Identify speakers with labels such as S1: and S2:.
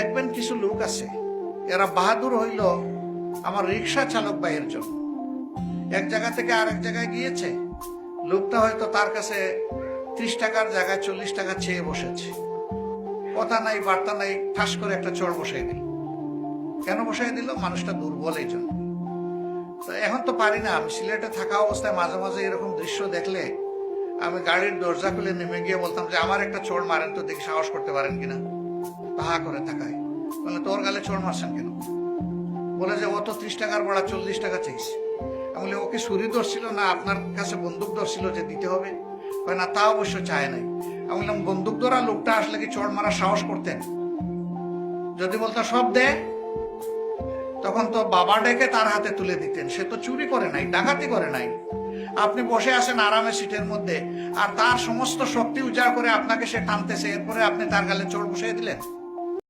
S1: দেখবেন কিছু লোক আছে, এরা বাহাদুর হইল আমার রিক্সা চালক ভাইয়ের জন্য। এক জায়গা থেকে আরেক জায়গায় গিয়েছে, লোকটা হয়তো তার কাছে 30 টাকার জায়গায় 40 টাকা চেয়ে বসেছে, কথা নাই বার্তা নাই, ঠাস করে একটা চড় বসাই দিল। কেন বসাই দিল? মানুষটা দুর্বল এই জন্য। তো এখন তো পারি না, আমি সিলেটে থাকা অবস্থায় মাঝে মাঝে এরকম দৃশ্য দেখলে আমি গাড়ির দরজা খুলে নেমে গিয়ে বলতাম যে আমার একটা চোর মারেন তো, দেখি সাহস করতে পারেন কিনা। তাহা করে তাকায়, বলে তোর গালে চোর মারছেন কেন? বলে যে ও তো 30 টাকার ভাড়া 40 টাকা চাইছে। আমি বলি ওকে ছুরি ধরছিল না আপনার কাছে বন্দুক ধরছিল যে দিতে হবে? না, তা অবশ্য চায় নাই। আমি বললাম বন্দুক ধরা লোকটা আসলে কি চোর মারার সাহস করতেন? যদি বলতো সব দে, তখন তো বাবা ডেকে তার হাতে তুলে দিতেন। সে তো চুরি করে নাই, ডাকাতি করে নাই। আপনি বসে আছেন আরামে সিটের মধ্যে, আর তার সমস্ত শক্তি উজাড় করে আপনাকে সে টানতেছে, এরপরে আপনি তার গালে চোর বসিয়ে দিলেন।